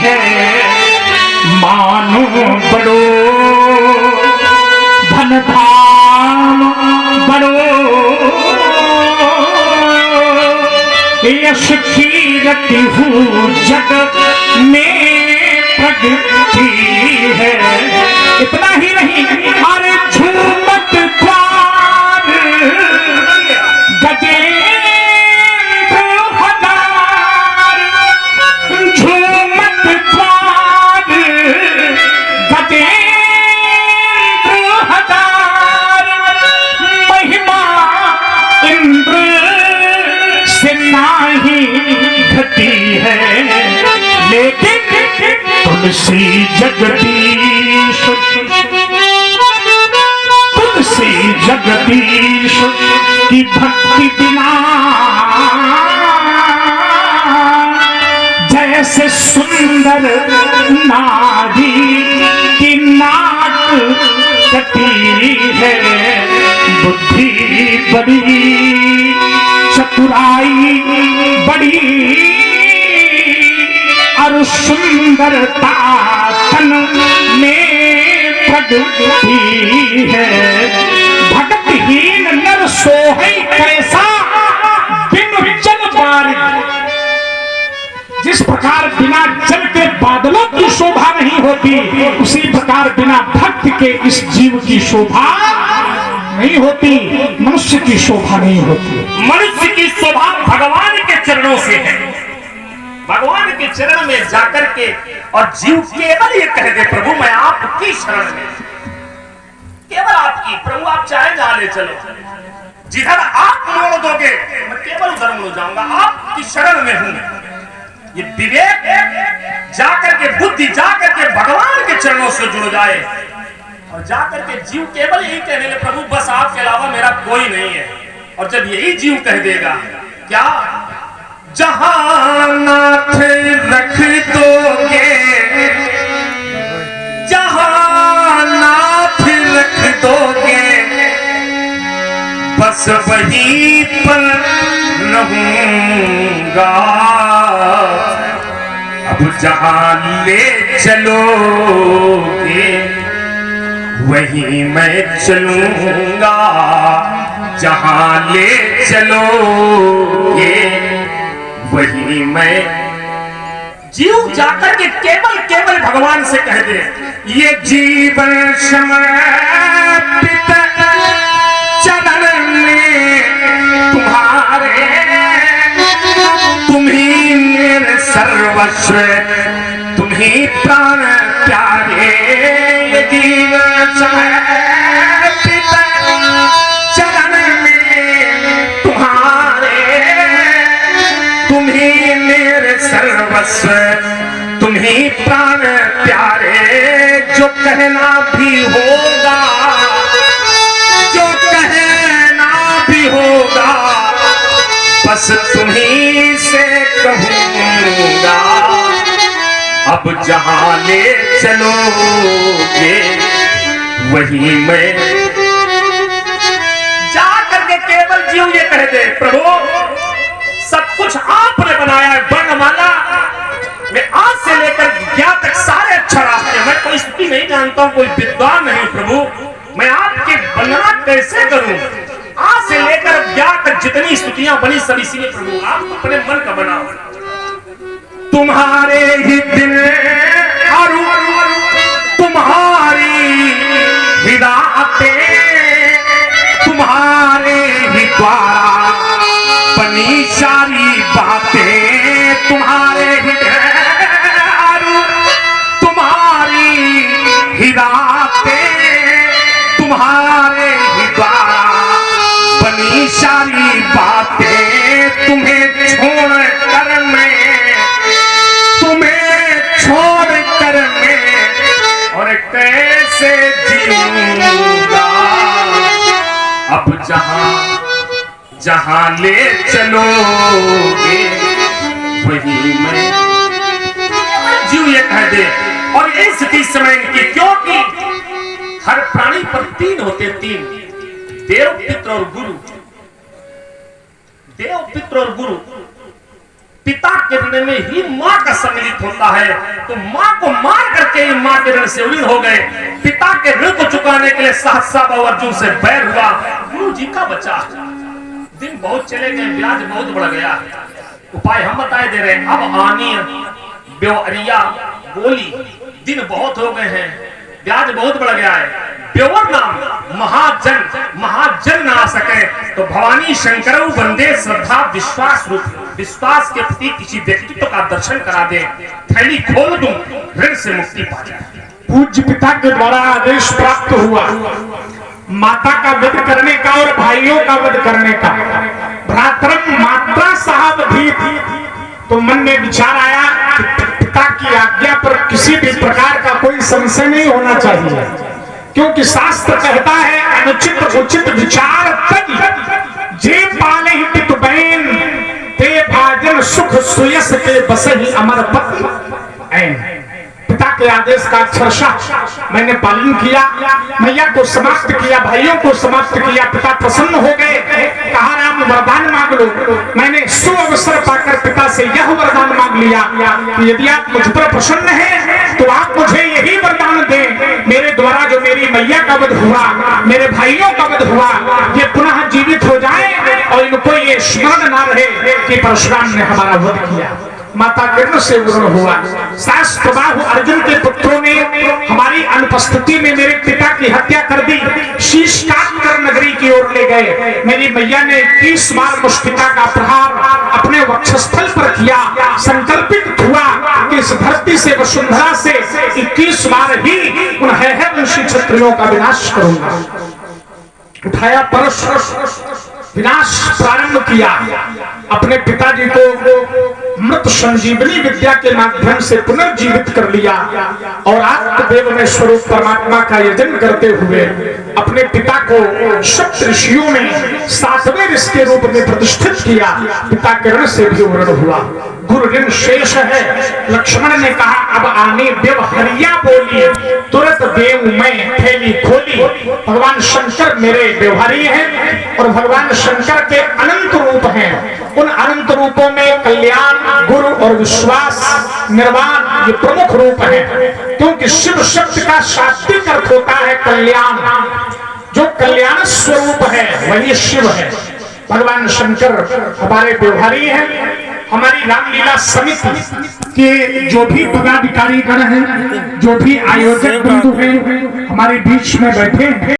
है, मानो बड़ो धन धाम बड़ो, यश कीरति हूँ जग में प्रगति है। इतना ही नहीं, अरे झूमत द्वार गजेंद्र हजार, झूमत द्वार गजेंद्र हजार, महिमा इंद्र से नाही घटी है, लेकिन तुलसी जगदीश, तुलसी जगदीश की भक्ति बिना जैसे सुंदर नारी की नाक कटी है। बुद्धि बड़ी चतुराई बड़ी और सुंदरता तन में प्रगति है। भक्तहीन नर सोहै कैसा बिनु जल बारिश, जिस प्रकार बिना जल के बादलों की शोभा नहीं होती, उसी प्रकार बिना भक्त के इस जीव की शोभा नहीं होती, मनुष्य की शोभा नहीं होती। मनुष्य की शोभा भगवान के चरणों से है। भगवान के चरण में जाकर के और जीव केवल ये कह दे, प्रभु मैं आपकी शरण में, केवल आपकी। प्रभु आप चाहे जहां ले चलो, जिधर आप मोड़ दोगे मैं केवल उधर मुड़ जाऊंगा, आपकी शरण में हूं। ये विवेक जाकर के, बुद्धि जाकर के भगवान के चरणों से जुड़ जाए और जाकर के जीव केवल यही कहने लगे, प्रभु बस आपके अलावा मेरा कोई नहीं है। और जब यही जीव कह देगा, क्या जहां नाथ रख दोगे, जहां नाथ रख दोगे, बस वहीं पर रहूंगा। अब जहां ले चलोगे वहीं मैं चलूंगा, जहां ले चलोगे वही मैं। जीव जाकर के केवल केवल भगवान से कह दे, ये जीवन समर्पित चरण में तुम्हारे, तुम्ही मेरे सर्वस्व, तुम्ही प्राण प्यारे। ये जीवन समर्पित चरण में तुम्हारे, तुम्ही मेरे सर्वस्व, तुम्ही प्राण प्यारे। जो कहना भी होगा, जो कहना भी होगा, बस तुम्ही से कहूंगा। अब जहां ले चलोगे वही मैं। जा करके केवल जीव ये कह दे, प्रभु सब कुछ आपने बनाया है, वर्णमाला में आज से लेकर ज्ञात तक सारे अक्षर आपके। मैं कोई स्तुति नहीं जानता हूं, कोई विद्वान नहीं प्रभु, मैं आपकी वंदना कैसे करूं? आज से लेकर ज्ञात तक जितनी स्तुतियां बनी सब इसीलिए प्रभु आप अपने मन का बनाओ। तुम्हारे ही दिल और तुम्हारी ही रातें, तुम्हारे ही द्वारा बनी सारी बातें। तुम्हारे ही तुम्हारी ही रातें, तुम्हारे ही द्वारा बनी सारी बातें। तुम्हें छोड़ कर मैं, तुम्हें छोड़ कर मैं और कैसे जीऊंगा। अब जहां ले चलोगे वही मैं। जीव ये कह दे, और ये स्थिति समय की, क्योंकि हर प्राणी पर तीन होते, तीन, देव, पितृ और गुरु। देव, पितृ और गुरु। पिता के ऋण में ही माँ का सम्मिलित होता है, तो माँ को मार करके ही माँ के ऋण से ऋण हो गए। पिता के ऋण को चुकाने के लिए सहसा अर्जुन से बैर हुआ। गुरु जी का बच्चा, दिन बहुत चले गए, ब्याज बहुत बढ़ गया, उपाय हम बताए दे रहे हैं। अब आनी बेवरिया बोली, दिन बहुत हो गए हैं, ब्याज बहुत बढ़ गया है। ब्योवर नाम महाजन ना आ सके तो भवानी शंकर बंदे श्रद्धा विश्वास रूप, विश्वास के प्रति किसी व्यक्तित्व का दर्शन करा दे, थैली खोल दूं, ऋण से मुक्ति पा जाए। पूज्य पिता के द्वारा आदेश प्राप्त हुआ माता का वध करने का और भाइयों का वध करने का। भ्रातरम मात्रा सावधी थी, तो मन में विचार आया कि पिता की आज्ञा पर किसी भी प्रकार का कोई संशय नहीं होना चाहिए, क्योंकि शास्त्र कहता है अनुचित उचित विचार तज जे पाले ही पितु बहन ते भाजन सुख सुयस के बसहि अमर पति ऐन। पिता के आदेश का अक्षरशः मैंने पालन किया, मैया को समाप्त किया, भाइयों को समाप्त किया। पिता प्रसन्न हो गए, कहा राम वरदान मांग लो। मैंने सुअवसर पाकर पिता से यह वरदान मांग लिया कि यदि आप मुझ पर प्रसन्न हैं तो आप मुझे यही वरदान दें, मेरे द्वारा जो मेरी मैया का वध हुआ, मेरे भाइयों का वध हुआ, ये पुनः जीवित हो जाए और इनको ये स्मरण ना रहे कि परशुराम ने हमारा वध किया। माता किरण से वर्ण हुआ। शास्त्रबाहु अर्जुन के पुत्रों ने हमारी अनुपस्थिति में मेरे पिता की हत्या कर दी, शीश काट कर नगरी की ओर ले गए। मेरी मैया ने 21 बार मुष्टिका का प्रहार अपने वक्षस्थल पर किया। संकल्पित हुआ कि इस धरती से वसुंधरा से 21 बार ही उन वंशी क्षत्रियों का विनाश करूंगा। उठाया परश, विनाश प्रारंभ किया। अपने पिताजी को मृत संजीवनी विद्या के माध्यम से पुनर्जीवित कर लिया और आत्मदेव में स्वरूप परमात्मा का यजन करते हुए अपने पिता को सप्त ऋषियों में 7वें ऋषि के रूप में प्रतिष्ठित किया। पिता के ऋण से भी वर्ण हुआ, गुरु ऋण शेष है। लक्ष्मण ने कहा अब आने व्यवहारिया बोली, तुरंत देव में थैली खोली। भगवान शंकर मेरे व्यवहारी हैं और भगवान शंकर के अनंत रूप हैं। उन अनंत रूपों में कल्याण, गुरु और विश्वास, निर्वाण ये प्रमुख रूप हैं, क्योंकि शिव शब्द का शाब्दिक अर्थ होता है कल्याण। जो कल्याण स्वरूप है वही शिव है। भगवान शंकर हमारे व्यवहारी हैं। हमारी रामलीला समिति के जो भी पदाधिकारी गण हैं, जो भी आयोजक बंधु हैं, हमारे बीच में बैठे हैं।